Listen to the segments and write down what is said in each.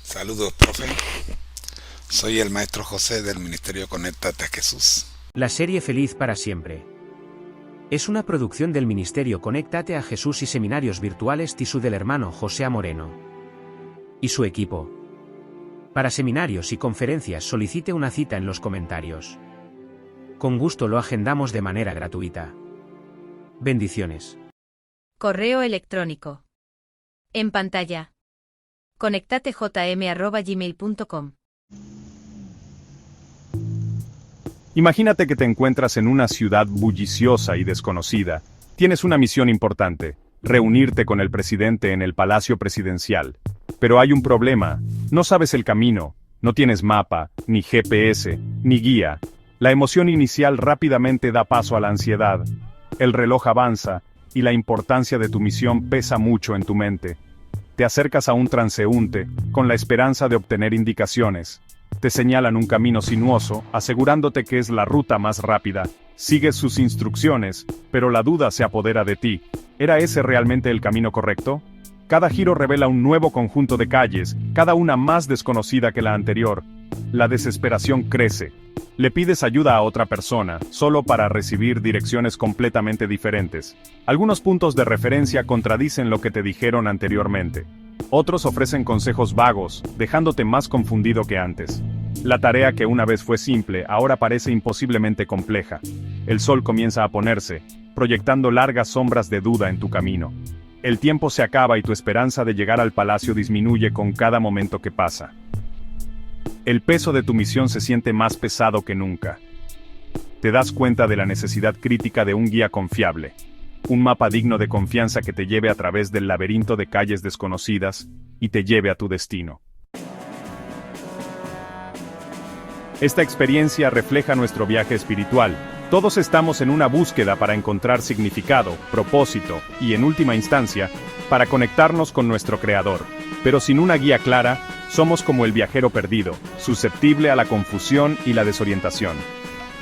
Saludos, profe. Soy el maestro José del Ministerio Conéctate a Jesús. La serie Feliz para Siempre es una producción del Ministerio Conéctate a Jesús y Seminarios Virtuales TISU del hermano José Moreno y su equipo. Para seminarios y conferencias solicite una cita en los comentarios. Con gusto lo agendamos de manera gratuita. Bendiciones. Correo electrónico. En pantalla. conectatejm@gmail.com. Imagínate que te encuentras en una ciudad bulliciosa y desconocida. Tienes una misión importante: reunirte con el presidente en el Palacio Presidencial. Pero hay un problema: no sabes el camino, no tienes mapa, ni GPS, ni guía. La emoción inicial rápidamente da paso a la ansiedad. El reloj avanza, y la importancia de tu misión pesa mucho en tu mente. Te acercas a un transeúnte, con la esperanza de obtener indicaciones. Te señalan un camino sinuoso, asegurándote que es la ruta más rápida. Sigues sus instrucciones, pero la duda se apodera de ti. ¿Era ese realmente el camino correcto? Cada giro revela un nuevo conjunto de calles, cada una más desconocida que la anterior. La desesperación crece. Le pides ayuda a otra persona, solo para recibir direcciones completamente diferentes. Algunos puntos de referencia contradicen lo que te dijeron anteriormente. Otros ofrecen consejos vagos, dejándote más confundido que antes. La tarea que una vez fue simple, ahora parece imposiblemente compleja. El sol comienza a ponerse, proyectando largas sombras de duda en tu camino. El tiempo se acaba y tu esperanza de llegar al palacio disminuye con cada momento que pasa. El peso de tu misión se siente más pesado que nunca. Te das cuenta de la necesidad crítica de un guía confiable. Un mapa digno de confianza que te lleve a través del laberinto de calles desconocidas y te lleve a tu destino. Esta experiencia refleja nuestro viaje espiritual. Todos estamos en una búsqueda para encontrar significado, propósito y, en última instancia, para conectarnos con nuestro Creador. Pero sin una guía clara, somos como el viajero perdido, susceptible a la confusión y la desorientación.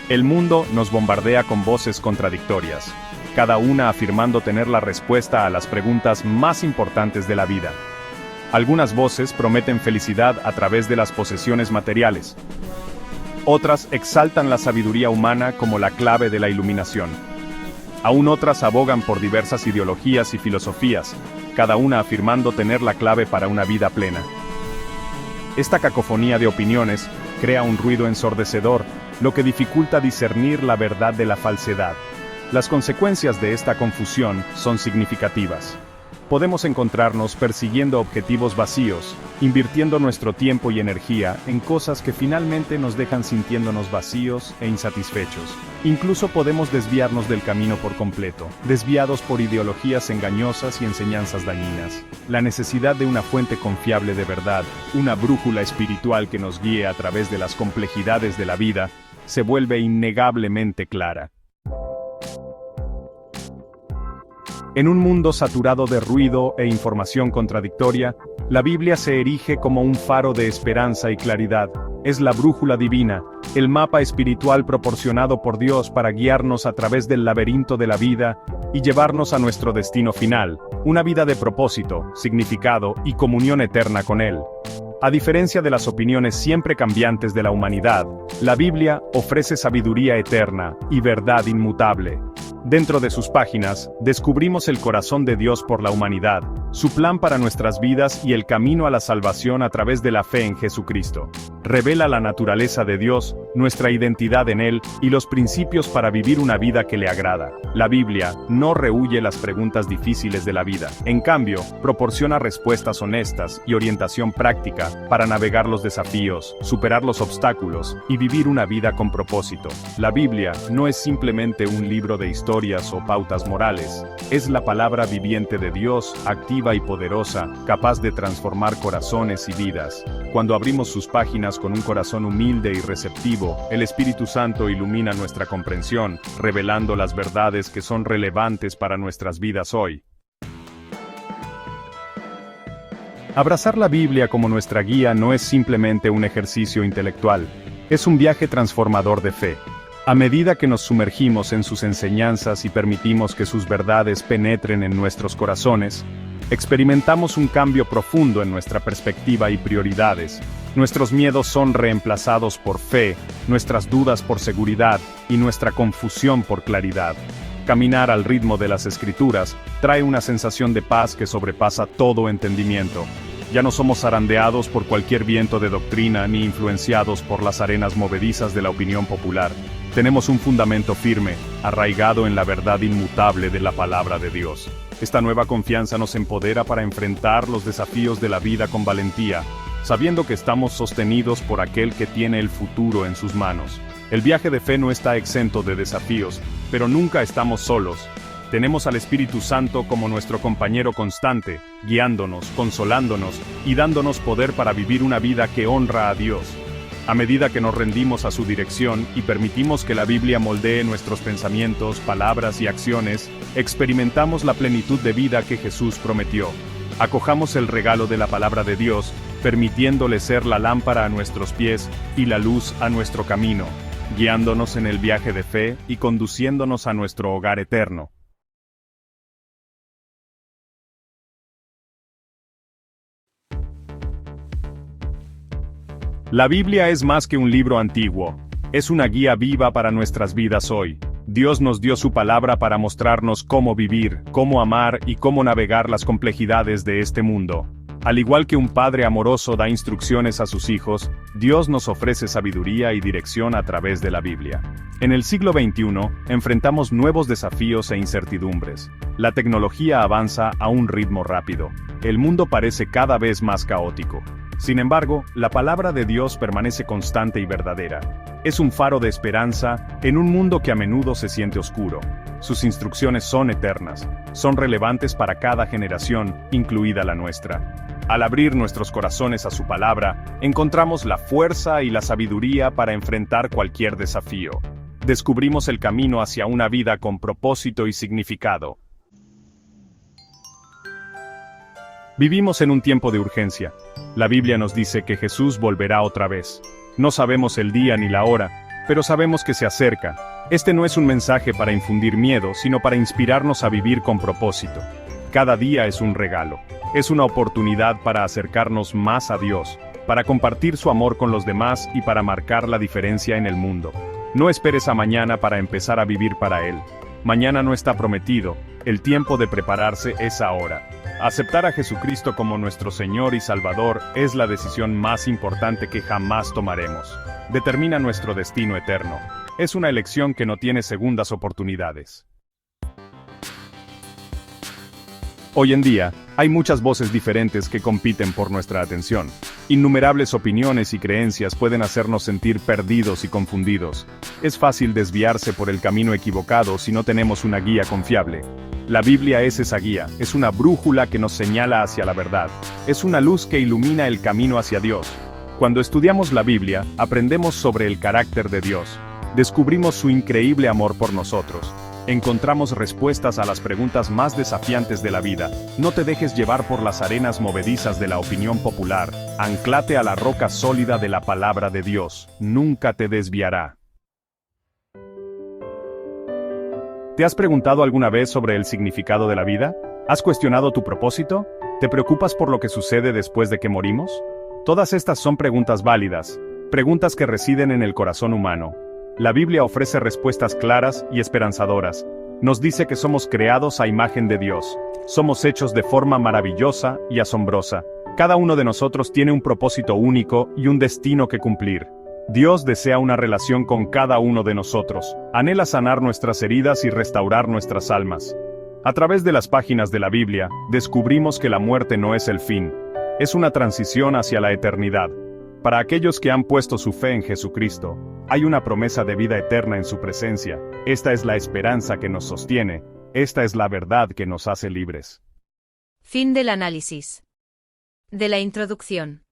El mundo nos bombardea con voces contradictorias, cada una afirmando tener la respuesta a las preguntas más importantes de la vida. Algunas voces prometen felicidad a través de las posesiones materiales. Otras exaltan la sabiduría humana como la clave de la iluminación. Aún otras abogan por diversas ideologías y filosofías, cada una afirmando tener la clave para una vida plena. Esta cacofonía de opiniones crea un ruido ensordecedor, lo que dificulta discernir la verdad de la falsedad. Las consecuencias de esta confusión son significativas. Podemos encontrarnos persiguiendo objetivos vacíos, invirtiendo nuestro tiempo y energía en cosas que finalmente nos dejan sintiéndonos vacíos e insatisfechos. Incluso podemos desviarnos del camino por completo, desviados por ideologías engañosas y enseñanzas dañinas. La necesidad de una fuente confiable de verdad, una brújula espiritual que nos guíe a través de las complejidades de la vida, se vuelve innegablemente clara. En un mundo saturado de ruido e información contradictoria, la Biblia se erige como un faro de esperanza y claridad. Es la brújula divina, el mapa espiritual proporcionado por Dios para guiarnos a través del laberinto de la vida y llevarnos a nuestro destino final, una vida de propósito, significado y comunión eterna con Él. A diferencia de las opiniones siempre cambiantes de la humanidad, la Biblia ofrece sabiduría eterna y verdad inmutable. Dentro de sus páginas, descubrimos el corazón de Dios por la humanidad, su plan para nuestras vidas y el camino a la salvación a través de la fe en Jesucristo. Revela la naturaleza de Dios, nuestra identidad en Él y los principios para vivir una vida que le agrada. La Biblia no rehúye las preguntas difíciles de la vida. En cambio, proporciona respuestas honestas y orientación práctica para navegar los desafíos, superar los obstáculos y vivir una vida con propósito. La Biblia no es simplemente un libro de historias o pautas morales, es la palabra viviente de Dios, activa y poderosa, capaz de transformar corazones y vidas. Cuando abrimos sus páginas con un corazón humilde y receptivo, el Espíritu Santo ilumina nuestra comprensión, revelando las verdades que son relevantes para nuestras vidas hoy. Abrazar la Biblia como nuestra guía no es simplemente un ejercicio intelectual, es un viaje transformador de fe. A medida que nos sumergimos en sus enseñanzas y permitimos que sus verdades penetren en nuestros corazones, experimentamos un cambio profundo en nuestra perspectiva y prioridades. Nuestros miedos son reemplazados por fe, nuestras dudas por seguridad y nuestra confusión por claridad. Caminar al ritmo de las Escrituras trae una sensación de paz que sobrepasa todo entendimiento. Ya no somos zarandeados por cualquier viento de doctrina ni influenciados por las arenas movedizas de la opinión popular. Tenemos un fundamento firme, arraigado en la verdad inmutable de la palabra de Dios. Esta nueva confianza nos empodera para enfrentar los desafíos de la vida con valentía, sabiendo que estamos sostenidos por aquel que tiene el futuro en sus manos. El viaje de fe no está exento de desafíos, pero nunca estamos solos. Tenemos al Espíritu Santo como nuestro compañero constante, guiándonos, consolándonos y dándonos poder para vivir una vida que honra a Dios. A medida que nos rendimos a su dirección y permitimos que la Biblia moldee nuestros pensamientos, palabras y acciones, experimentamos la plenitud de vida que Jesús prometió. Acojamos el regalo de la palabra de Dios, permitiéndole ser la lámpara a nuestros pies y la luz a nuestro camino, guiándonos en el viaje de fe y conduciéndonos a nuestro hogar eterno. La Biblia es más que un libro antiguo, es una guía viva para nuestras vidas hoy. Dios nos dio su palabra para mostrarnos cómo vivir, cómo amar y cómo navegar las complejidades de este mundo. Al igual que un padre amoroso da instrucciones a sus hijos, Dios nos ofrece sabiduría y dirección a través de la Biblia. En el siglo XXI, enfrentamos nuevos desafíos e incertidumbres. La tecnología avanza a un ritmo rápido. El mundo parece cada vez más caótico. Sin embargo, la palabra de Dios permanece constante y verdadera. Es un faro de esperanza en un mundo que a menudo se siente oscuro. Sus instrucciones son eternas, son relevantes para cada generación, incluida la nuestra. Al abrir nuestros corazones a su palabra, encontramos la fuerza y la sabiduría para enfrentar cualquier desafío. Descubrimos el camino hacia una vida con propósito y significado. Vivimos en un tiempo de urgencia. La Biblia nos dice que Jesús volverá otra vez. No sabemos el día ni la hora, pero sabemos que se acerca. Este no es un mensaje para infundir miedo, sino para inspirarnos a vivir con propósito. Cada día es un regalo. Es una oportunidad para acercarnos más a Dios, para compartir su amor con los demás y para marcar la diferencia en el mundo. No esperes a mañana para empezar a vivir para Él. Mañana no está prometido, el tiempo de prepararse es ahora. Aceptar a Jesucristo como nuestro Señor y Salvador es la decisión más importante que jamás tomaremos. Determina nuestro destino eterno. Es una elección que no tiene segundas oportunidades. Hoy en día, hay muchas voces diferentes que compiten por nuestra atención. Innumerables opiniones y creencias pueden hacernos sentir perdidos y confundidos. Es fácil desviarse por el camino equivocado si no tenemos una guía confiable. La Biblia es esa guía, es una brújula que nos señala hacia la verdad. Es una luz que ilumina el camino hacia Dios. Cuando estudiamos la Biblia, aprendemos sobre el carácter de Dios. Descubrimos su increíble amor por nosotros. Encontramos respuestas a las preguntas más desafiantes de la vida. No te dejes llevar por las arenas movedizas de la opinión popular. Anclate a la roca sólida de la palabra de Dios. Nunca te desviará. ¿Te has preguntado alguna vez sobre el significado de la vida? ¿Has cuestionado tu propósito? ¿Te preocupas por lo que sucede después de que morimos? Todas estas son preguntas válidas, preguntas que residen en el corazón humano. La Biblia ofrece respuestas claras y esperanzadoras. Nos dice que somos creados a imagen de Dios. Somos hechos de forma maravillosa y asombrosa. Cada uno de nosotros tiene un propósito único y un destino que cumplir. Dios desea una relación con cada uno de nosotros. Anhela sanar nuestras heridas y restaurar nuestras almas. A través de las páginas de la Biblia, descubrimos que la muerte no es el fin. Es una transición hacia la eternidad. Para aquellos que han puesto su fe en Jesucristo, hay una promesa de vida eterna en su presencia. Esta es la esperanza que nos sostiene. Esta es la verdad que nos hace libres. Fin del análisis. De la introducción.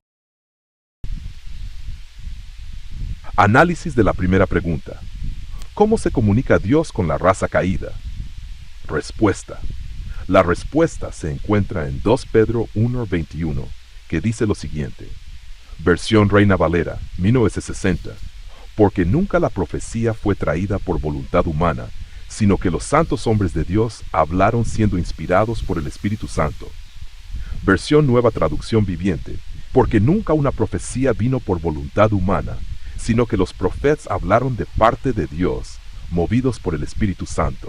Análisis de la primera pregunta. ¿Cómo se comunica Dios con la raza caída? Respuesta. La respuesta se encuentra en 2 Pedro 1:21, que dice lo siguiente. Versión Reina Valera, 1960. Porque nunca la profecía fue traída por voluntad humana, sino que los santos hombres de Dios hablaron siendo inspirados por el Espíritu Santo. versión Nueva Traducción Viviente, porque nunca una profecía vino por voluntad humana, sino que los profetas hablaron de parte de Dios, movidos por el Espíritu Santo.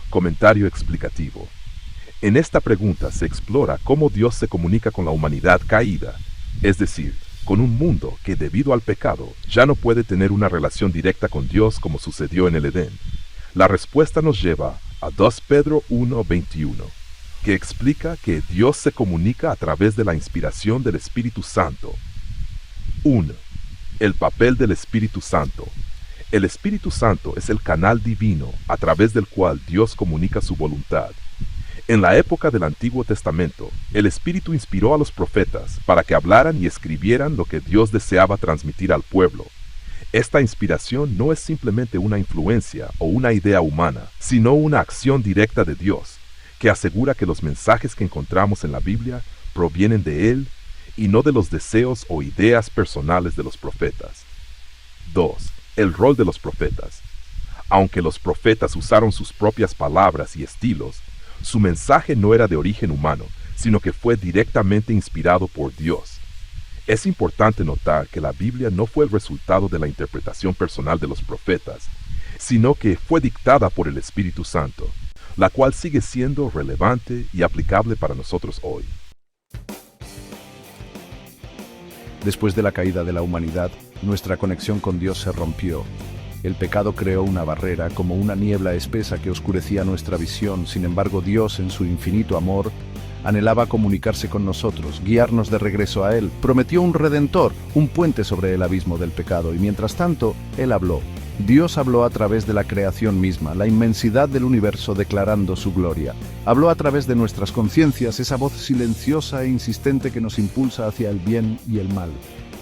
Comentario explicativo. En esta pregunta se explora cómo Dios se comunica con la humanidad caída, es decir, con un mundo que debido al pecado ya no puede tener una relación directa con Dios como sucedió en el Edén. La respuesta nos lleva a 2 Pedro 1:21, que explica que Dios se comunica a través de la inspiración del Espíritu Santo. 1. El papel del Espíritu Santo. El Espíritu Santo es el canal divino a través del cual Dios comunica su voluntad. En la época del Antiguo Testamento, el Espíritu inspiró a los profetas para que hablaran y escribieran lo que Dios deseaba transmitir al pueblo. Esta inspiración no es simplemente una influencia o una idea humana, sino una acción directa de Dios, que asegura que los mensajes que encontramos en la Biblia provienen de Él y no de los deseos o ideas personales de los profetas. 2. El rol de los profetas. Aunque los profetas usaron sus propias palabras y estilos, su mensaje no era de origen humano, sino que fue directamente inspirado por Dios. Es importante notar que la Biblia no fue el resultado de la interpretación personal de los profetas, sino que fue dictada por el Espíritu Santo, la cual sigue siendo relevante y aplicable para nosotros hoy. Después de la caída de la humanidad, nuestra conexión con Dios se rompió. El pecado creó una barrera, como una niebla espesa que oscurecía nuestra visión. Sin embargo, Dios, en su infinito amor, anhelaba comunicarse con nosotros, guiarnos de regreso a Él. Prometió un redentor, un puente sobre el abismo del pecado, y mientras tanto, Él habló. Dios habló a través de la creación misma, la inmensidad del universo declarando su gloria. Habló a través de nuestras conciencias, esa voz silenciosa e insistente que nos impulsa hacia el bien y el mal.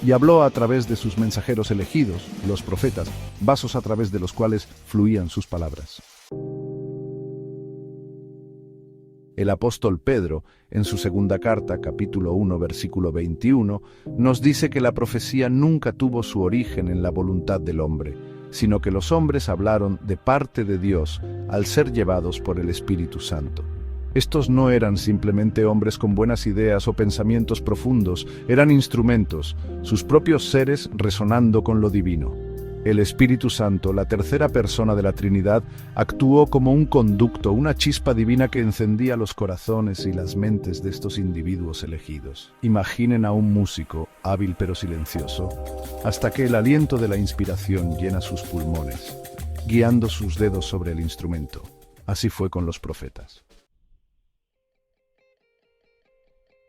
Y habló a través de sus mensajeros elegidos, los profetas, vasos a través de los cuales fluían sus palabras. El apóstol Pedro, en su segunda carta, capítulo 1, versículo 21, nos dice que la profecía nunca tuvo su origen en la voluntad del hombre, sino que los hombres hablaron de parte de Dios al ser llevados por el Espíritu Santo. Estos no eran simplemente hombres con buenas ideas o pensamientos profundos, eran instrumentos, sus propios seres resonando con lo divino. El Espíritu Santo, la tercera persona de la Trinidad, actuó como un conducto, una chispa divina que encendía los corazones y las mentes de estos individuos elegidos. Imaginen a un músico, hábil pero silencioso, hasta que el aliento de la inspiración llena sus pulmones, guiando sus dedos sobre el instrumento. Así fue con los profetas.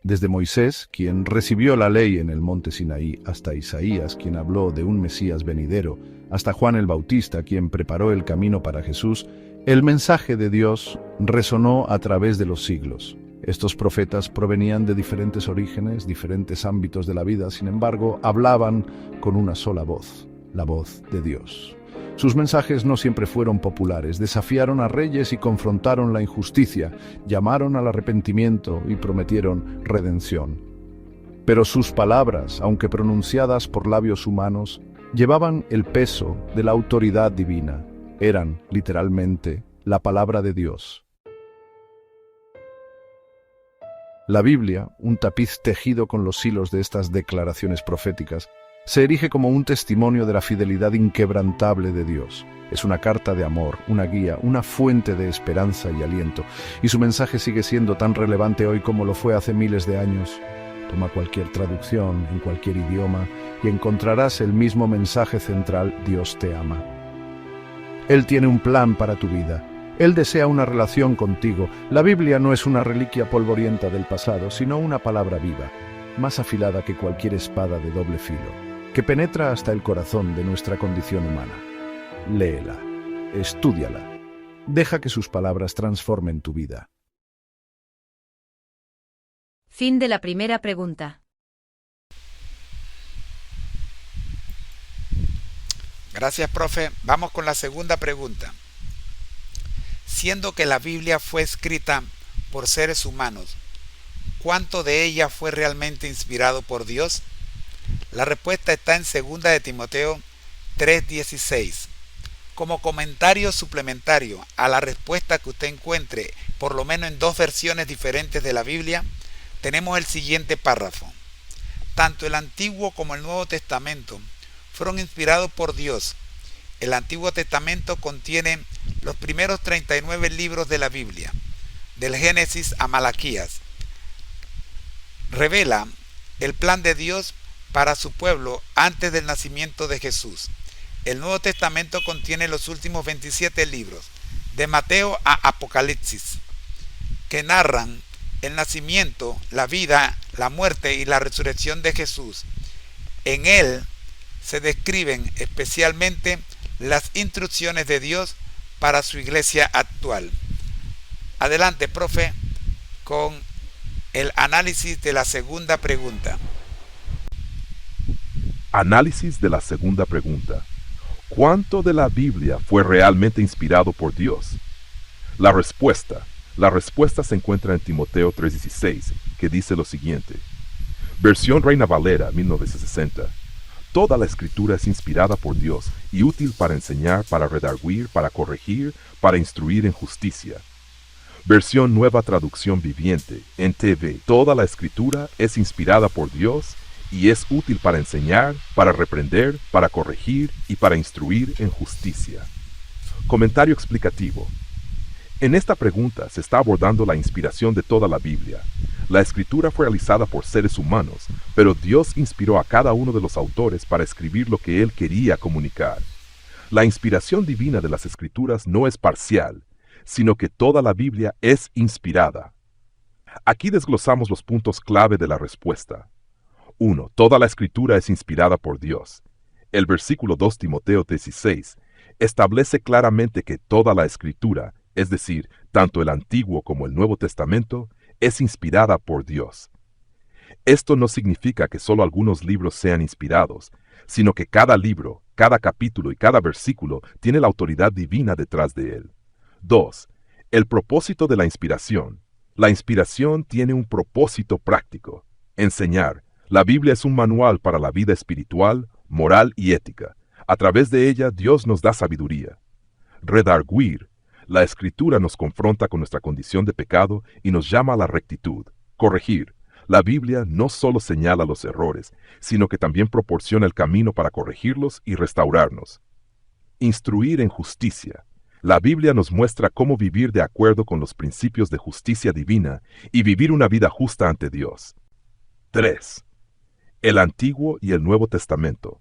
Desde Moisés, quien recibió la ley en el monte Sinaí, hasta Isaías, quien habló de un Mesías venidero, hasta Juan el Bautista, quien preparó el camino para Jesús, el mensaje de Dios resonó a través de los siglos. Estos profetas provenían de diferentes orígenes, diferentes ámbitos de la vida, sin embargo, hablaban con una sola voz, la voz de Dios. Sus mensajes no siempre fueron populares, desafiaron a reyes y confrontaron la injusticia, llamaron al arrepentimiento y prometieron redención. Pero sus palabras, aunque pronunciadas por labios humanos, llevaban el peso de la autoridad divina. Eran, literalmente, la palabra de Dios. La Biblia, un tapiz tejido con los hilos de estas declaraciones proféticas, se erige como un testimonio de la fidelidad inquebrantable de Dios. Es una carta de amor, una guía, una fuente de esperanza y aliento, y su mensaje sigue siendo tan relevante hoy como lo fue hace miles de años. Toma cualquier traducción, en cualquier idioma, y encontrarás el mismo mensaje central: Dios te ama. Él tiene un plan para tu vida. Él desea una relación contigo. La Biblia no es una reliquia polvorienta del pasado, sino una palabra viva, más afilada que cualquier espada de doble filo, que penetra hasta el corazón de nuestra condición humana. Léela, estúdiala, deja que sus palabras transformen tu vida. Fin de la primera pregunta. Gracias, profe. Vamos con la segunda pregunta. Siendo que la Biblia fue escrita por seres humanos, ¿cuánto de ella fue realmente inspirado por Dios? La respuesta está en 2 de Timoteo 3:16. Como comentario suplementario a la respuesta que usted encuentre, por lo menos en 2 versiones diferentes de la Biblia, tenemos el siguiente párrafo. Tanto el Antiguo como el Nuevo Testamento fueron inspirados por Dios. El Antiguo Testamento contiene los primeros 39 libros de la Biblia, del Génesis a Malaquías. Revela el plan de Dios para su pueblo antes del nacimiento de Jesús. El Nuevo Testamento contiene los últimos 27 libros, de Mateo a Apocalipsis, que narran el nacimiento, la vida, la muerte y la resurrección de Jesús. En él se describen especialmente las instrucciones de Dios para su iglesia actual. Adelante, profe, con el análisis de la segunda pregunta. Análisis de la segunda pregunta. ¿Cuánto de la Biblia fue realmente inspirado por Dios? La respuesta se encuentra en Timoteo 3:16, que dice lo siguiente. Versión Reina Valera, 1960. Toda la escritura es inspirada por Dios y útil para enseñar, para redarguir, para corregir, para instruir en justicia. Versión Nueva Traducción Viviente, NTV. Toda la escritura es inspirada por Dios y es útil para enseñar, para reprender, para corregir y para instruir en justicia. Comentario explicativo. En esta pregunta se está abordando la inspiración de toda la Biblia. La escritura fue realizada por seres humanos, pero Dios inspiró a cada uno de los autores para escribir lo que Él quería comunicar. La inspiración divina de las escrituras no es parcial, sino que toda la Biblia es inspirada. Aquí desglosamos los puntos clave de la respuesta. 1. Toda la escritura es inspirada por Dios. El versículo 2 Timoteo 16 establece claramente que toda la escritura, es decir, tanto el Antiguo como el Nuevo Testamento, es inspirada por Dios. Esto no significa que solo algunos libros sean inspirados, sino que cada libro, cada capítulo y cada versículo tiene la autoridad divina detrás de él. 2. El propósito de la inspiración. La inspiración tiene un propósito práctico: enseñar. La Biblia es un manual para la vida espiritual, moral y ética. A través de ella, Dios nos da sabiduría. Redarguir. La Escritura nos confronta con nuestra condición de pecado y nos llama a la rectitud. Corregir. La Biblia no solo señala los errores, sino que también proporciona el camino para corregirlos y restaurarnos. Instruir en justicia. La Biblia nos muestra cómo vivir de acuerdo con los principios de justicia divina y vivir una vida justa ante Dios. 3. El Antiguo y el Nuevo Testamento.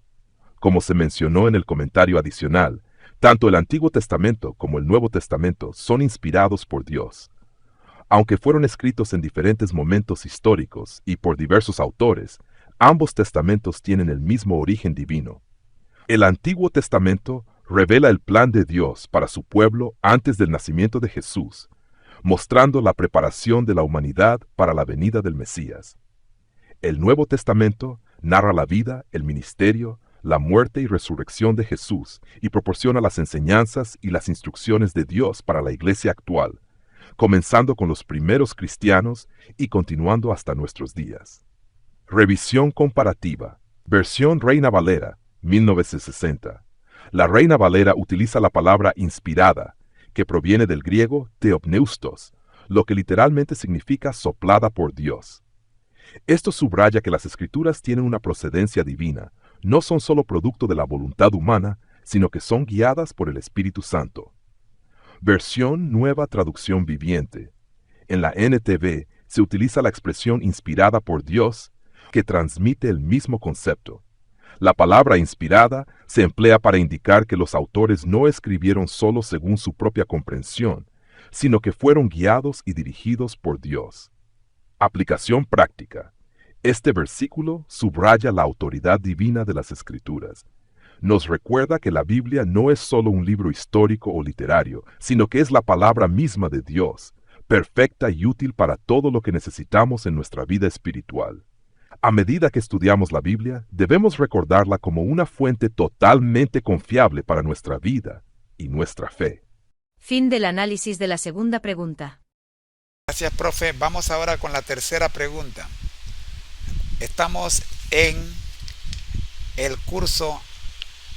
Como se mencionó en el comentario adicional, tanto el Antiguo Testamento como el Nuevo Testamento son inspirados por Dios. Aunque fueron escritos en diferentes momentos históricos y por diversos autores, ambos testamentos tienen el mismo origen divino. El Antiguo Testamento revela el plan de Dios para su pueblo antes del nacimiento de Jesús, mostrando la preparación de la humanidad para la venida del Mesías. El Nuevo Testamento narra la vida, el ministerio, la muerte y resurrección de Jesús y proporciona las enseñanzas y las instrucciones de Dios para la iglesia actual, comenzando con los primeros cristianos y continuando hasta nuestros días. Revisión comparativa. Versión Reina Valera, 1960. La Reina Valera utiliza la palabra inspirada, que proviene del griego theopneustos, lo que literalmente significa soplada por Dios. Esto subraya que las Escrituras tienen una procedencia divina, no son solo producto de la voluntad humana, sino que son guiadas por el Espíritu Santo. Versión Nueva Traducción Viviente. En la NTV se utiliza la expresión inspirada por Dios, que transmite el mismo concepto. La palabra inspirada se emplea para indicar que los autores no escribieron solo según su propia comprensión, sino que fueron guiados y dirigidos por Dios. Aplicación práctica. Este versículo subraya la autoridad divina de las Escrituras. Nos recuerda que la Biblia no es solo un libro histórico o literario, sino que es la palabra misma de Dios, perfecta y útil para todo lo que necesitamos en nuestra vida espiritual. A medida que estudiamos la Biblia, debemos recordarla como una fuente totalmente confiable para nuestra vida y nuestra fe. Fin del análisis de la segunda pregunta. Gracias, profe. Vamos ahora con la tercera pregunta. Estamos en el curso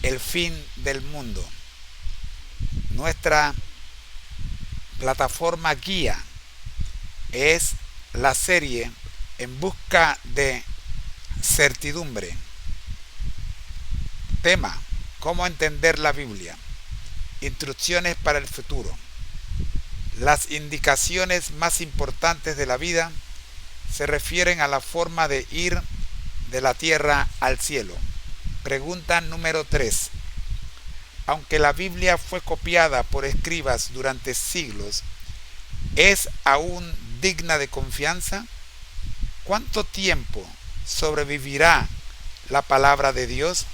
El fin del mundo. Nuestra plataforma guía es la serie En busca de certidumbre. Tema: ¿cómo entender la Biblia? Instrucciones para el futuro. Las indicaciones más importantes de la vida se refieren a la forma de ir de la tierra al cielo. Pregunta número 3. Aunque la Biblia fue copiada por escribas durante siglos, ¿es aún digna de confianza? ¿Cuánto tiempo sobrevivirá la palabra de Dios?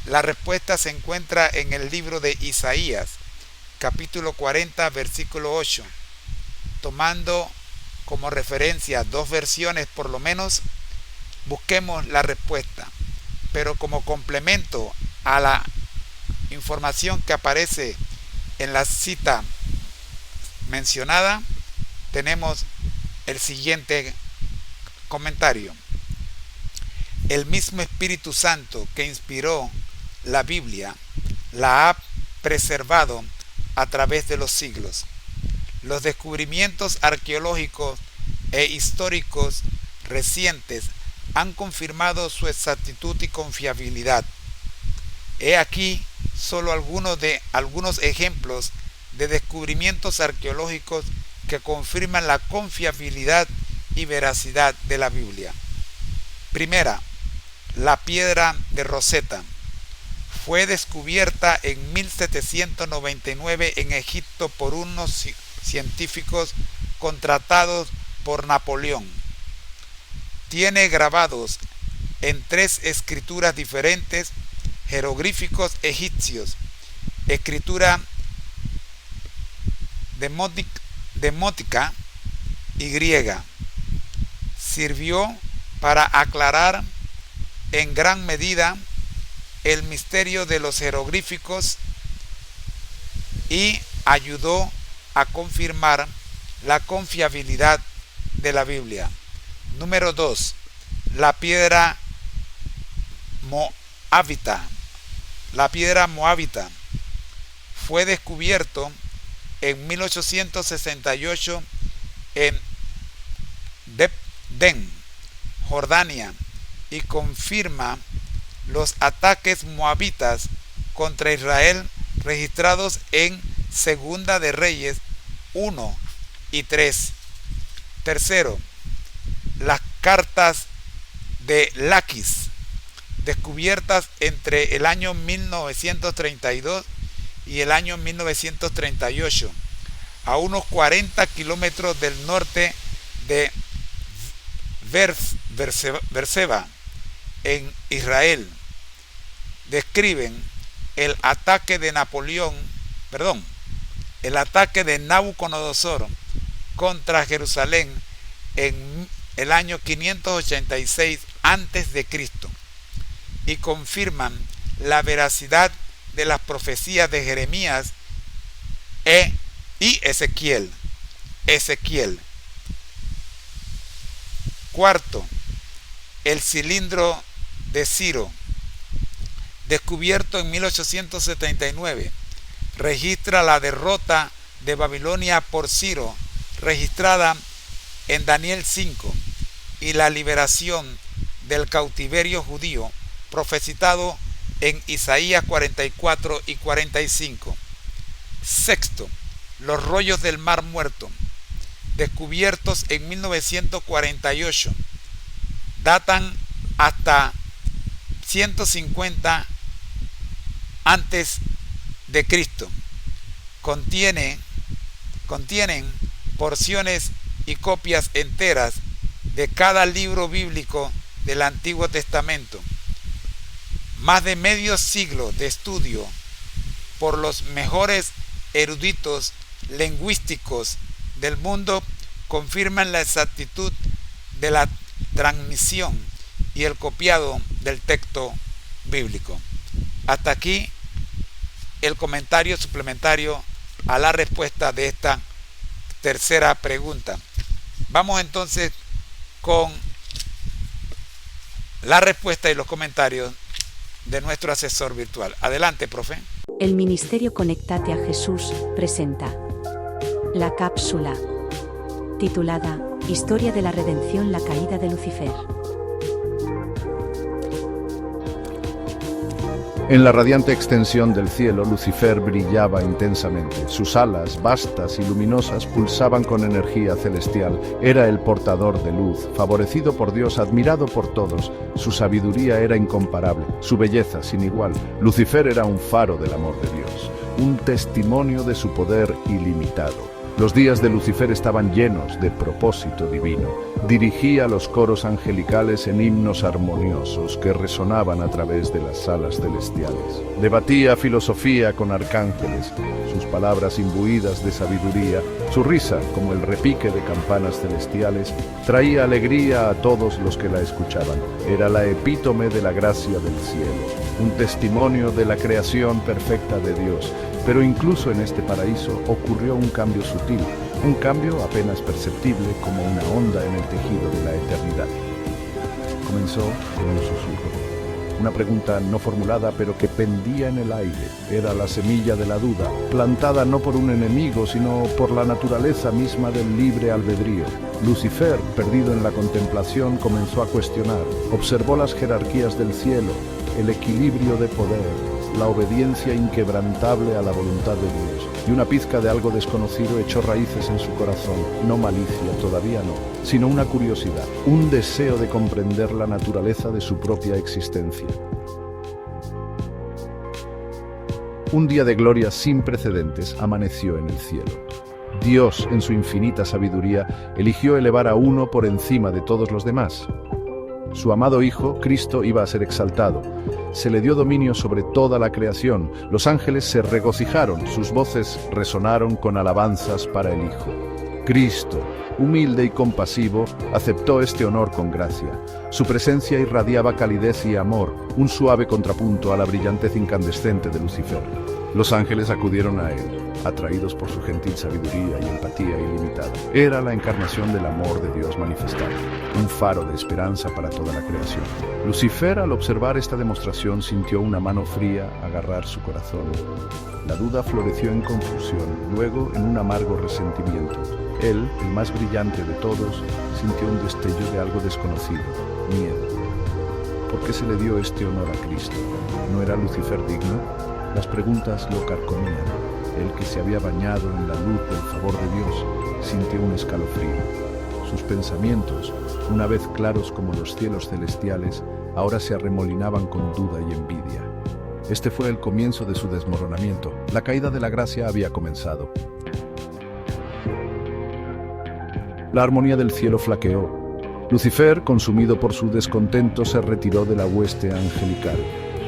La respuesta se encuentra en el libro de Isaías, capítulo 40, versículo 8. Tomando como referencia dos versiones por lo menos, busquemos la respuesta. Pero como complemento a la información que aparece en la cita mencionada, tenemos el siguiente comentario. El mismo Espíritu Santo que inspiró la Biblia la ha preservado a través de los siglos. Los descubrimientos arqueológicos e históricos recientes han confirmado su exactitud y confiabilidad. He aquí solo algunos ejemplos de descubrimientos arqueológicos que confirman la confiabilidad y veracidad de la Biblia. Primera, la piedra de Rosetta. Fue descubierta en 1799 en Egipto por unos científicos contratados por Napoleón. Tiene grabados en 3 escrituras diferentes, jeroglíficos egipcios, escritura demótica y griega. Sirvió para aclarar en gran medida el misterio de los jeroglíficos y ayudó a confirmar la confiabilidad de la Biblia. Número 2. La piedra moabita. La piedra moabita fue descubierto en 1868 en Debden, Jordania, y confirma los ataques moabitas contra Israel registrados en Segunda de Reyes 1 y 3. Tercero, las cartas de Laquis, descubiertas entre el año 1932 y el año 1938, a unos 40 kilómetros del norte de Beerseba, en Israel, describen el ataque de Nabucodonosor contra Jerusalén en el año 586 a.C. y confirman la veracidad de las profecías de Jeremías y Ezequiel. Cuarto, el cilindro de Ciro, descubierto en 1879, registra la derrota de Babilonia por Ciro, registrada en Daniel 5, y la liberación del cautiverio judío, profetizado en Isaías 44 y 45. Sexto, los rollos del Mar Muerto, descubiertos en 1948, datan hasta 150 antes de Cristo. Contienen porciones y copias enteras de cada libro bíblico del Antiguo Testamento. Más de medio siglo de estudio por los mejores eruditos lingüísticos del mundo confirman la exactitud de la transmisión y el copiado del texto bíblico. Hasta aquí el comentario suplementario a la respuesta de esta tercera pregunta. Vamos entonces con la respuesta y los comentarios de nuestro asesor virtual. Adelante, profe. El Ministerio Conectate a Jesús presenta la cápsula titulada Historia de la redención, la caída de Lucifer. En la radiante extensión del cielo, Lucifer brillaba intensamente. Sus alas, vastas y luminosas, pulsaban con energía celestial. Era el portador de luz, favorecido por Dios, admirado por todos. Su sabiduría era incomparable, su belleza sin igual. Lucifer era un faro del amor de Dios, un testimonio de su poder ilimitado. Los días de Lucifer estaban llenos de propósito divino. Dirigía los coros angelicales en himnos armoniosos que resonaban a través de las salas celestiales. Debatía filosofía con arcángeles, sus palabras imbuidas de sabiduría, su risa, como el repique de campanas celestiales, traía alegría a todos los que la escuchaban. Era la epítome de la gracia del cielo, un testimonio de la creación perfecta de Dios. Pero incluso en este paraíso ocurrió un cambio sutil, un cambio apenas perceptible como una onda en el tejido de la eternidad. Comenzó con un susurro, una pregunta no formulada pero que pendía en el aire. Era la semilla de la duda, plantada no por un enemigo sino por la naturaleza misma del libre albedrío. Lucifer, perdido en la contemplación, comenzó a cuestionar. Observó las jerarquías del cielo, el equilibrio de poder, la obediencia inquebrantable a la voluntad de Dios, y una pizca de algo desconocido echó raíces en su corazón. No malicia, todavía no, sino una curiosidad, un deseo de comprender la naturaleza de su propia existencia. Un día de gloria sin precedentes amaneció en el cielo. Dios, en su infinita sabiduría, eligió elevar a uno por encima de todos los demás. Su amado Hijo, Cristo, iba a ser exaltado. Se le dio dominio sobre toda la creación. Los ángeles se regocijaron, sus voces resonaron con alabanzas para el Hijo. Cristo, humilde y compasivo, aceptó este honor con gracia. Su presencia irradiaba calidez y amor, un suave contrapunto a la brillantez incandescente de Lucifer. Los ángeles acudieron a él, atraídos por su gentil sabiduría y empatía ilimitada. Era la encarnación del amor de Dios manifestado, un faro de esperanza para toda la creación. Lucifer, al observar esta demostración, sintió una mano fría agarrar su corazón. La duda floreció en confusión, luego en un amargo resentimiento. Él, el más brillante de todos, sintió un destello de algo desconocido, miedo. ¿Por qué se le dio este honor a Cristo? ¿No era Lucifer digno? Las preguntas lo carcomían. El que se había bañado en la luz del favor de Dios sintió un escalofrío. Sus pensamientos, una vez claros como los cielos celestiales, ahora se arremolinaban con duda y envidia. Este fue el comienzo de su desmoronamiento. La caída de la gracia había comenzado. La armonía del cielo flaqueó. Lucifer, consumido por su descontento, se retiró de la hueste angelical.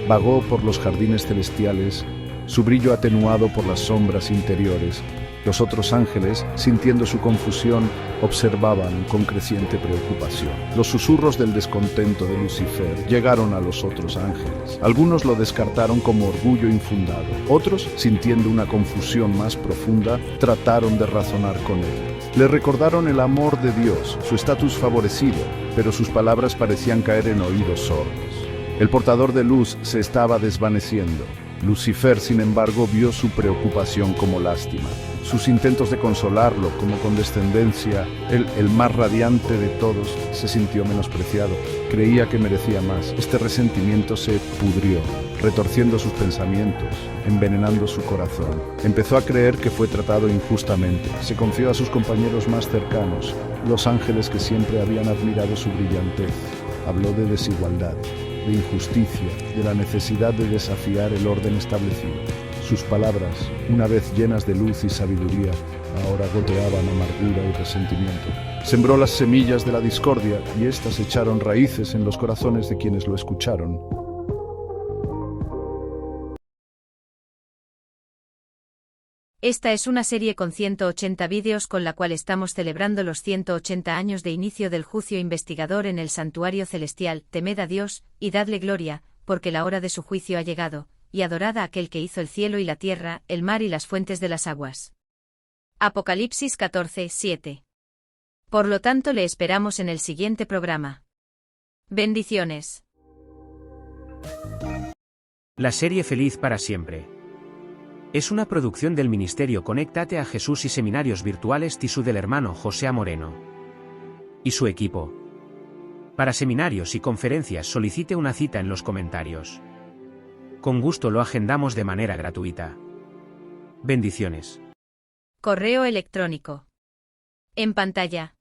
Vagó por los jardines celestiales, su brillo atenuado por las sombras interiores. Los otros ángeles, sintiendo su confusión, observaban con creciente preocupación. Los susurros del descontento de Lucifer llegaron a los otros ángeles. Algunos lo descartaron como orgullo infundado. Otros, sintiendo una confusión más profunda, trataron de razonar con él. Le recordaron el amor de Dios, su estatus favorecido, pero sus palabras parecían caer en oídos sordos. El portador de luz se estaba desvaneciendo. Lucifer, sin embargo, vio su preocupación como lástima, sus intentos de consolarlo como condescendencia. El más radiante de todos se sintió menospreciado, creía que merecía más. Este resentimiento se pudrió, retorciendo sus pensamientos, envenenando su corazón. Empezó a creer que fue tratado injustamente, se confió a sus compañeros más cercanos, los ángeles que siempre habían admirado su brillantez. Habló de desigualdad, de injusticia, de la necesidad de desafiar el orden establecido. Sus palabras, una vez llenas de luz y sabiduría, ahora goteaban amargura y resentimiento. Sembró las semillas de la discordia y éstas echaron raíces en los corazones de quienes lo escucharon. Esta es una serie con 180 vídeos con la cual estamos celebrando los 180 años de inicio del juicio investigador en el santuario celestial. Temed a Dios, y dadle gloria, porque la hora de su juicio ha llegado, y adorad a aquel que hizo el cielo y la tierra, el mar y las fuentes de las aguas. Apocalipsis 14:7. Por lo tanto le esperamos en el siguiente programa. Bendiciones. La serie Feliz para siempre. Es una producción del Ministerio Conéctate a Jesús y Seminarios Virtuales TISU del hermano José Moreno. y su equipo. Para seminarios y conferencias solicite una cita en los comentarios. Con gusto lo agendamos de manera gratuita. Bendiciones. Correo electrónico. En pantalla.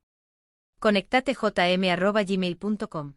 conectatejm@gmail.com